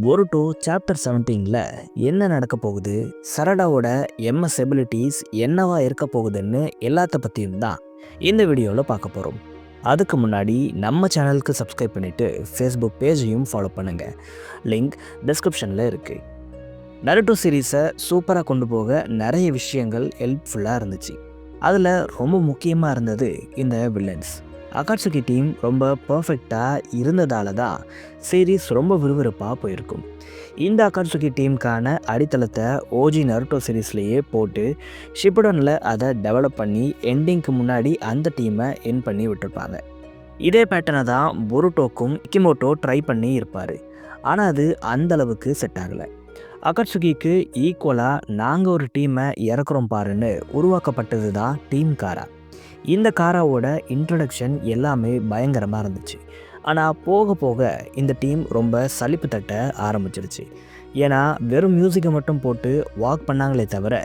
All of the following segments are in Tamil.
போருட்டோ சாப்டர் 17ல் என்ன நடக்க போகுது, சரடாவோட எம்எஸ் எபிலிட்டிஸ் என்னவா இருக்க போகுதுன்னு எல்லாத்த பற்றியும் தான் இந்த வீடியோவில் பார்க்க போகிறோம். அதுக்கு முன்னாடி நம்ம சேனலுக்கு சப்ஸ்கிரைப் பண்ணிவிட்டு ஃபேஸ்புக் பேஜையும் ஃபாலோ பண்ணுங்கள். லிங்க் டிஸ்கிரிப்ஷனில் இருக்குது. நருட்டோ சீரீஸை சூப்பராக கொண்டு போக நிறைய விஷயங்கள் ஹெல்ப்ஃபுல்லாக இருந்துச்சு. அதில் ரொம்ப முக்கியமாக இருந்தது இந்த வில்லன்ஸ். அகாட்சுகி டீம் ரொம்ப பர்ஃபெக்டாக இருந்ததால தான் சீரீஸ் ரொம்ப விறுவிறுப்பாக போயிருக்கும். இந்த அகாட்சுகி டீமுக்கான அடித்தளத்தை ஓஜி நருட்டோ சீரீஸ்லேயே போட்டு ஷிப்புடனில் அதை டெவலப் பண்ணி எண்டிங்க்கு முன்னாடி அந்த டீமை என் பண்ணி விட்டுருப்பாங்க. இதே பேட்டர்னை தான் போருட்டோக்கும் கிமோட்டோ ட்ரை பண்ணி இருப்பார். ஆனால் அது அந்தளவுக்கு செட் ஆகலை. அகாட்சுகிக்கு ஈக்குவலாக நாங்கள் ஒரு டீமை இறக்குறோம் பாருன்னு உருவாக்கப்பட்டது தான் டீம் காரா. இந்த காராவோட இன்ட்ரடக்ஷன் எல்லாமே பயங்கரமாக இருந்துச்சு. ஆனால் போக போக இந்த டீம் ரொம்ப சலிப்பு தட்ட ஆரம்பிச்சிருச்சு. ஏன்னா வெறும் மியூசிக்கை மட்டும் போட்டு வாக் பண்ணாங்களே தவிர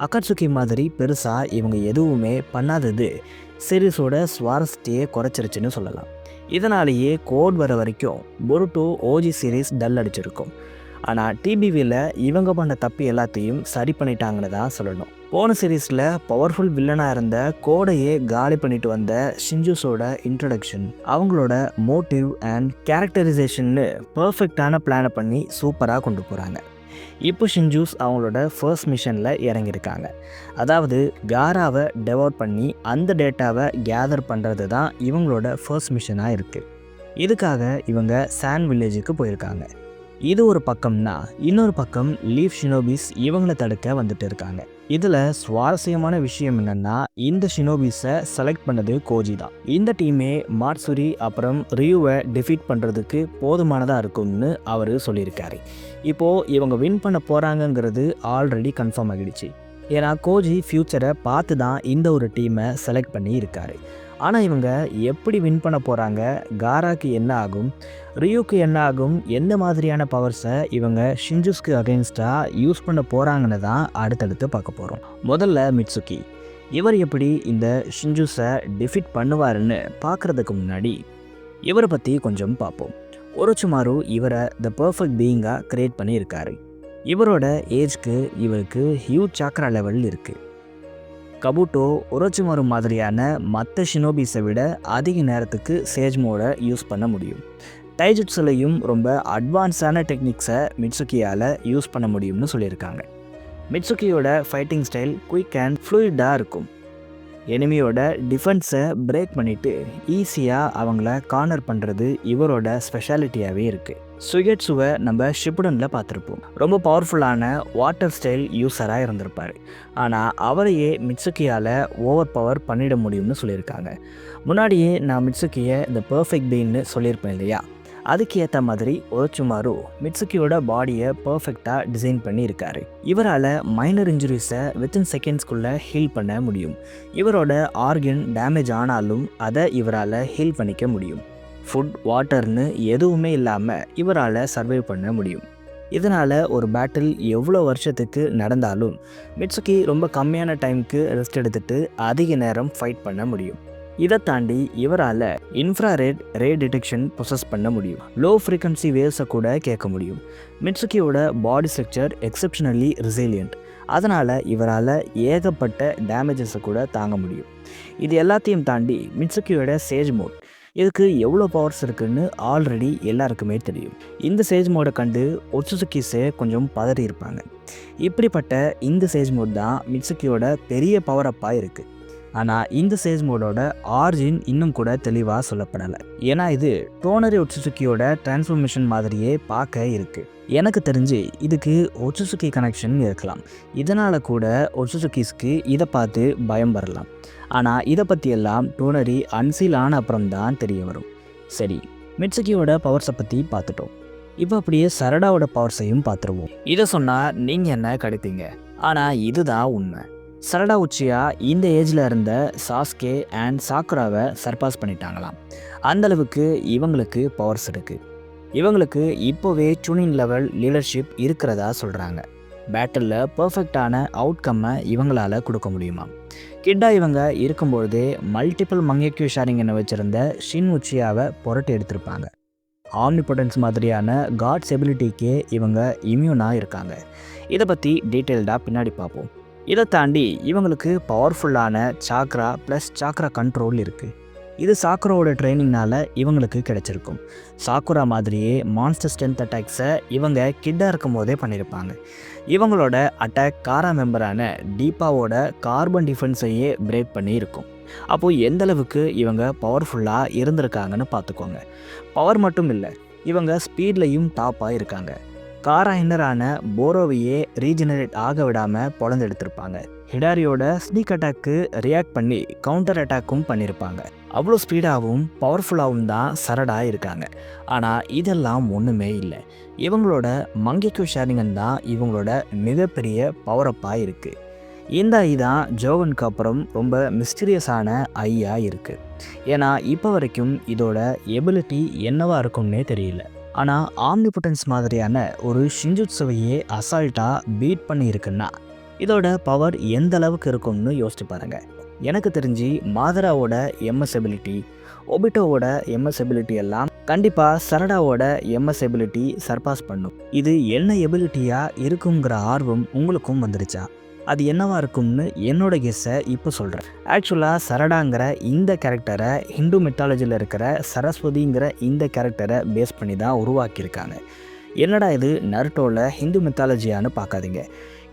அகாட்சுகி மாதிரி பெருசாக இவங்க எதுவுமே பண்ணாதது சீரீஸோட சுவாரஸ்யத்தையே குறைச்சிருச்சுன்னு சொல்லலாம். இதனாலேயே கோட் வர வரைக்கும் போருட்டோ ஓஜி சீரீஸ் டல் அடிச்சிருக்கும். ஆனால் டிபிவியில் இவங்க பண்ண தப்பு எல்லாத்தையும் சரி பண்ணிட்டாங்கன்னு தான் சொல்லணும். போன சீரீஸில் பவர்ஃபுல் வில்லனாக இருந்த கோடையே காலி பண்ணிட்டு வந்த ஷின்ஜூஸோட இன்ட்ரடக்ஷன், அவங்களோட மோட்டிவ் அண்ட் கேரக்டரைசேஷன்னு பர்ஃபெக்டான பிளானை பண்ணி சூப்பராக கொண்டு போகிறாங்க. இப்போ ஷின்ஜூஸ் அவங்களோட ஃபர்ஸ்ட் மிஷனில் இறங்கியிருக்காங்க. அதாவது காராவை டெவலப் பண்ணி அந்த டேட்டாவை கேதர் பண்ணுறது தான் இவங்களோட ஃபர்ஸ்ட் மிஷனாக இருக்குது. இதுக்காக இவங்க சான் வில்லேஜுக்கு போயிருக்காங்க. இது ஒரு பக்கம்னா இன்னொரு பக்கம் லீஃப் ஷினோபிஸ் இவங்களை தடுக்க வந்துட்டு இருக்காங்க. இதில் சுவாரஸ்யமான விஷயம் என்னென்னா, இந்த ஷினோபிஸை செலக்ட் பண்ணது கோஜி தான். இந்த டீமே மாட்சுரி அப்புறம் ரியூவை டிஃபீட் பண்ணுறதுக்கு போதுமானதாக இருக்கும்னு அவர் சொல்லியிருக்காரு. இப்போது இவங்க வின் பண்ண போகிறாங்கங்கிறது ஆல்ரெடி கன்ஃபார்ம் ஆகிடுச்சு. ஏன்னா கோஜி ஃப்யூச்சரை பார்த்து தான் இந்த ஒரு டீமை செலக்ட் பண்ணி இருக்காரு. ஆனால் இவங்க எப்படி வின் பண்ண போகிறாங்க, காராக்கு என்ன ஆகும், ரியூக்கு என்ன ஆகும், எந்த மாதிரியான பவர்ஸை இவங்க ஷின்ஜூஸ்க்கு அகெயின்ஸ்டாக யூஸ் பண்ண போகிறாங்கன்னு தான் அடுத்தடுத்து பார்க்க போகிறோம். முதல்ல மிட்சுகி. இவர் எப்படி இந்த ஷின்ஜூஸை டிஃபீட் பண்ணுவாருன்னு பார்க்குறதுக்கு முன்னாடி இவரை பற்றி கொஞ்சம் பார்ப்போம். ஒரோச்சிமாரு இவரை த பர்ஃபெக்ட் பீயிங்காக க்ரியேட் பண்ணியிருக்காரு. இவரோட ஏஜ்க்கு இவருக்கு ஹியூஜ் சாக்ரா லெவல் இருக்குது. கபூட்டோ ஒரோச்சிமாரு மாதிரியான மற்ற ஷினோபிஸை விட அதிக நேரத்துக்கு சேஜ் மோடை யூஸ் பண்ண முடியும். டைஜுட்ஸ்லையும் ரொம்ப அட்வான்ஸான டெக்னிக்ஸை மிட்சுகியால் யூஸ் பண்ண முடியும்னு சொல்லியிருக்காங்க. மிட்சுகியோட ஃபைட்டிங் ஸ்டைல் குயிக் அண்ட் ஃப்ளூயிடாக இருக்கும். எனிமியோட டிஃபென்ஸை பிரேக் பண்ணிவிட்டு ஈஸியாக அவங்கள கார்னர் பண்ணுறது இவரோட ஸ்பெஷாலிட்டியாகவே இருக்குது. சுகெட்ஸுவை நம்ம ஷிப்புடனில் பார்த்துருப்போம். ரொம்ப பவர்ஃபுல்லான வாட்டர் ஸ்டைல் யூஸராக இருந்திருப்பார். ஆனால் அவரையே மிட்சுகியால் ஓவர் பவர் பண்ணிட முடியும்னு சொல்லியிருக்காங்க. முன்னாடியே நான் மிட்சுகியை இந்த பர்ஃபெக்ட் பீன்னு சொல்லியிருப்பேன் இல்லையா, அதுக்கு ஏற்ற மாதிரி ஒரோச்சிமாரு மிட்சுகியோட பாடியை பர்ஃபெக்டாக டிசைன் பண்ணி இருக்காரு. இவரால் மைனர் இன்ஜுரிஸை வித்தின் செகண்ட்ஸ்குள்ளே ஹீல் பண்ண முடியும். இவரோட ஆர்கன் டேமேஜ் ஆனாலும் அதை இவரால் ஹீல் பண்ணிக்க முடியும். ஃபுட், வாட்டர்னு எதுவுமே இல்லாமல் இவரால் சர்வை பண்ண முடியும். இதனால் ஒரு பேட்டில் எவ்வளோ வருஷத்துக்கு நடந்தாலும் மிட்சுகி ரொம்ப கம்மியான டைமுக்கு ரெஸ்ட் எடுத்துகிட்டு அதிக நேரம் ஃபைட் பண்ண முடியும். இதை தாண்டி இவரால் இன்ஃப்ராரெட் ரே டிடெக்ஷன் ப்ரொசஸ் பண்ண முடியும். லோ ஃப்ரீக்வன்சி வேவ்ஸை கூட கேட்க முடியும். மிட்சுகியோட பாடி ஸ்ட்ரக்சர் எக்ஸப்ஷனலி ரெசிலியன்ட். அதனால் இவரால் ஏகப்பட்ட டேமேஜஸை கூட தாங்க முடியும். இது எல்லாத்தையும் தாண்டி மிட்சுகியோட சேஜ் மோட், இதுக்கு எவ்வளோ பவர்ஸ் இருக்குதுன்னு ஆல்ரெடி எல்லாருக்குமே தெரியும். இந்த சேஜ் மோடை கண்டு ஒட்சுசுகிஸே கொஞ்சம் பதறி இருப்பாங்க. இப்படிப்பட்ட இந்த சேஜ் மோட் தான் மிட்சுகியோட பெரிய பவர் அப்பாக இருக்குது. ஆனால் இந்த சேஜ் மோடோட ஆரிஜின் இன்னும் கூட தெளிவாக சொல்லப்படலை. ஏன்னா இது டோனரி ஒட்சுசுகியோட டிரான்ஸ்ஃபர்மேஷன் மாதிரியே பார்க்க இருக்குது. எனக்கு தெரிஞ்சு இதுக்கு ஒட்சுசுகி கனெக்ஷன் இருக்கலாம். இதனால் கூட ஒட்சுசுகிஸ்க்கு இதை பார்த்து பயம் வரலாம். ஆனால் இதை பற்றியெல்லாம் டோனரி அன்சீல் ஆன அப்புறம் தான் தெரிய வரும். சரி, மிட்சுகியோட பவர்ஸை பற்றி பார்த்துட்டோம். இப்போ அப்படியே சரடாவோட பவர்ஸையும் பார்த்துருவோம். இதை சொன்னால் நீங்கள் என்ன கிடைத்தீங்க, ஆனால் இதுதான் உண்மை. சரடா உச்சியா இந்த ஏஜில் இருந்த சாஸ்கே அண்ட் சாக்குராவை சர்பாஸ் பண்ணிட்டாங்களாம். அந்தளவுக்கு இவங்களுக்கு பவர்ஸ் இருக்குது. இவங்களுக்கு இப்போவே சுனின் லெவல் லீடர்ஷிப் இருக்கிறதா சொல்கிறாங்க. பேட்டிலில் பர்ஃபெக்டான அவுட்கம்மை இவங்களால் கொடுக்க முடியுமா? கிட்டா இவங்க இருக்கும்பொழுதே மல்டிபிள் மங்கேக்யூ ஷேரிங் என்ன வச்சுருந்த ஷின் உச்சியாவை புரட்டி எடுத்திருப்பாங்க. ஆம்னிபொட்டன்ஸ் மாதிரியான காட்ஸ் எபிலிட்டிக்கே இவங்க இம்யூனாக இருக்காங்க. இதை பற்றி டீட்டெயில்டாக பின்னாடி பார்ப்போம். இதை தாண்டி இவங்களுக்கு பவர்ஃபுல்லான சாக்ரா ப்ளஸ் சாக்ரா கண்ட்ரோல் இருக்குது. இது சாக்குராவோட ட்ரைனிங்னால் இவங்களுக்கு கிடைச்சிருக்கும். சாக்குரா மாதிரியே மான்ஸ்டர் ஸ்ட்ரென்த் அட்டாக்ஸை இவங்க கிட்டாக இருக்கும் போதே பண்ணியிருப்பாங்க. இவங்களோட அட்டாக் காரா மெம்பரான டீப்பாவோட கார்பன் டிஃபென்ஸையே பிரேக் பண்ணி இருக்கும். அப்போது எந்தளவுக்கு இவங்க பவர்ஃபுல்லாக இருந்திருக்காங்கன்னு பார்த்துக்கோங்க. பவர் மட்டும் இல்லை, இவங்க ஸ்பீட்லையும் டாப்பாக இருக்காங்க. காரா இன்னரான போரோவையே ரீஜெனரேட் ஆக விடாமல் பொழந்தெடுத்திருப்பாங்க. ஹிடாரியோட ஸ்னீக் அட்டாக்கு ரியாக்ட் பண்ணி கவுண்டர் அட்டாக்கும் பண்ணியிருப்பாங்க. அவ்வளோ ஸ்பீடாகவும் பவர்ஃபுல்லாகவும் தான் சரடா இருக்காங்க. ஆனால் இதெல்லாம் ஒன்றுமே இல்லை. இவங்களோட மங்கிக்கு ஷேரிங்கன் தான் இவங்களோட மிகப்பெரிய பவரப்பாக இருக்குது. இந்த ஐ தான் ஜோவனுக்கு அப்புறம் ரொம்ப மிஸ்டீரியஸான ஐயாக இருக்குது. ஏன்னா இப்போ வரைக்கும் இதோட எபிலிட்டி என்னவா இருக்கும்னே தெரியல. ஆனால் ஆம்னிபொட்டன்ஸ் மாதிரியான ஒரு ஷிஞ்சுட்சுவையே அசால்ட்டாக பீட் பண்ணியிருக்குன்னா இதோட பவர் எந்த அளவுக்கு இருக்கும்னு யோசிச்சு பாருங்கள். எனக்கு தெரிஞ்சு மாதராவோட எம்எஸ் எபிலிட்டி, ஒபிட்டோவோட எம்எஸ் எபிலிட்டி எல்லாம் கண்டிப்பாக சரடாவோட எம்எஸ் எபிலிட்டி சர்பாஸ் பண்ணும். இது என்ன எபிலிட்டியாக இருக்குங்கிற ஆர்வம் உங்களுக்கும் வந்துருச்சா? அது என்னவா இருக்கும்னு என்னோட கெஸ்ஸை இப்போ சொல்கிறேன். ஆக்சுவலாக சரடாங்கிற இந்த கேரக்டரை ஹிந்து மெத்தாலஜியில் இருக்கிற சரஸ்வதிங்கிற இந்த கேரக்டரை பேஸ் பண்ணி தான் உருவாக்கியிருக்காங்க. என்னடா இது நருட்டோவில் ஹிந்து மெத்தாலஜியான்னு பார்க்காதீங்க.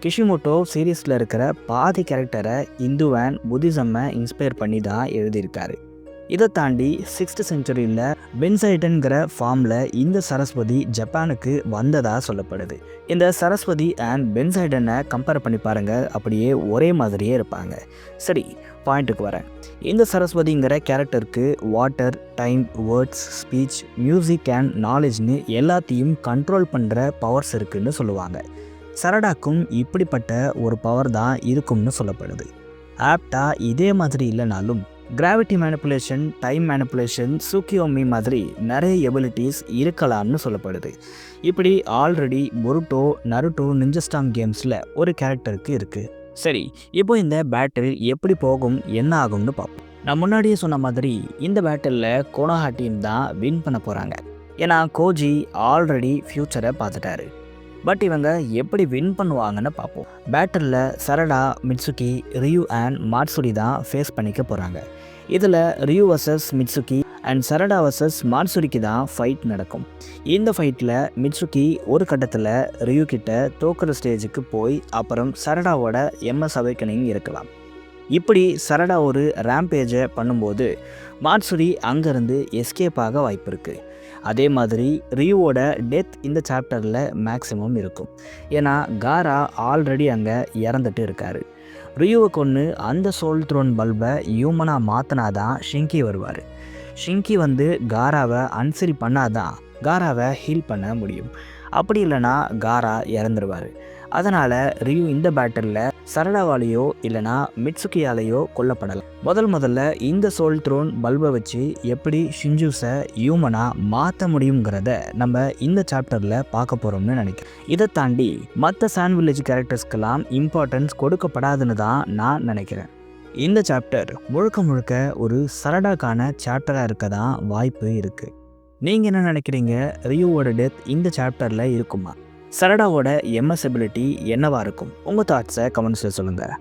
கிஷிமோட்டோ சீரீஸில் இருக்கிற பாதி கேரக்டரை இந்து அண்ட் புத்திசம்மை இன்ஸ்பயர் பண்ணி தான் எழுதியிருக்காரு. இதை தாண்டி 6th செஞ்சுரியில் பென்சைடன்கிற ஃபார்மில் இந்த சரஸ்வதி ஜப்பானுக்கு வந்ததாக சொல்லப்படுது. இந்த சரஸ்வதி அண்ட் பென்சைடனை கம்பேர் பண்ணி பாருங்கள், அப்படியே ஒரே மாதிரியே இருப்பாங்க. சரி, பாயிண்ட்டுக்கு வரேன். இந்த சரஸ்வதிங்கிற கேரக்டருக்கு water, time, words, speech, music and நாலேஜ்னு எல்லாத்தையும் கண்ட்ரோல் பண்ணுற பவர்ஸ் இருக்குதுன்னு சொல்லுவாங்க. சரடாக்கும் இப்படிப்பட்ட ஒரு பவர் தான் இருக்கும்னு சொல்லப்படுது. ஆப்டாக இதே மாதிரி இல்லைனாலும் கிராவிட்டி மேனிப்புலேஷன், டைம் மேனிப்புலேஷன், சூக்கியோமி மாதிரி நிறைய எபிலிட்டிஸ் இருக்கலாம்னு சொல்லப்படுது. இப்படி ஆல்ரெடி பொருட்டோ, நருட்டோ, நிஞ்சஸ்டாம் கேம்ஸில் ஒரு கேரக்டருக்கு இருக்குது. சரி, இப்போ இந்த பேட்டில் எப்படி போகும், என்ன ஆகும்னு பார்ப்போம். நான் முன்னாடியே சொன்ன மாதிரி இந்த பேட்டிலில் கோனோஹா டீம் தான் வின் பண்ண போகிறாங்க. ஏன்னா கோஜி ஆல்ரெடி ஃப்யூச்சரை பார்த்துட்டாரு. பட் இவங்க எப்படி வின் பண்ணுவாங்கன்னு பார்ப்போம். பேட்டலில் சரடா, மிட்சுகி, ரியூ அண்ட் மாட்சுரி தான் ஃபேஸ் பண்ணிக்க போகிறாங்க. இதில் ரியூ வர்சஸ் மிட்சுகி அண்ட் சரடா வர்சஸ் மாட்சுரிக்கு தான் ஃபைட் நடக்கும். இந்த ஃபைட்டில் மிட்சுகி ஒரு கட்டத்தில் ரியூ கிட்ட தோக்குற ஸ்டேஜுக்கு போய் அப்புறம் சரடாவோட எம்எஸ் அவேக்கனிங் இருக்கலாம். இப்படி சரடா ஒரு ரேம்பேஜை பண்ணும்போது மாட்சுரி அங்கேருந்து எஸ்கேப் ஆக வாய்ப்பு இருக்குது. அதே மாதிரி ரியூவோட டெத் இந்த சாப்டரில் மேக்ஸிமம் இருக்கும். ஏன்னா காரா ஆல்ரெடி அங்கே இறந்துட்டு இருக்கார். ரியூவை கொன்று அந்த சோல் த்ரோன் பல்பை ஹியூமனாக மாற்றினாதான் ஷிங்கி வருவார். ஷிங்கி வந்து காராவை அன்சரி பண்ணாதான் காராவை ஹீல் பண்ண முடியும். அப்படி இல்லைனா காரா இறந்துருவார். அதனால் ரியூ இந்த பேட்டலில் சரடாவாலேயோ இல்லைனா மிட்சுகியாலேயோ கொல்லப்படலாம். முதல்ல இந்த சோல் த்ரோன் பல்பை வச்சு எப்படி ஷிஞ்சுஸை ஹியூமனாக மாற்ற முடியுங்கிறத நம்ம இந்த சாப்டரில் பார்க்க போகிறோம்னு நினைக்கிறேன். இதை தாண்டி மற்ற சாண்ட் வில்லேஜ் கேரக்டர்ஸ்க்கெல்லாம் இம்பார்ட்டன்ஸ் கொடுக்கப்படாதுன்னு தான் நான் நினைக்கிறேன். இந்த சாப்டர் முழுக்க ஒரு சரடாக்கான சாப்டராக இருக்க தான் வாய்ப்பு இருக்குது. நீங்கள் என்ன நினைக்கிறீங்க? ரியூவோட டெத் இந்த சாப்டரில் இருக்குமா? சரடாவோட எம்எஸ் எபிலிட்டி என்னவா இருக்கும்? உங்கள் தாட்ஸை கமெண்ட்ஸில் சொல்லுங்கள்.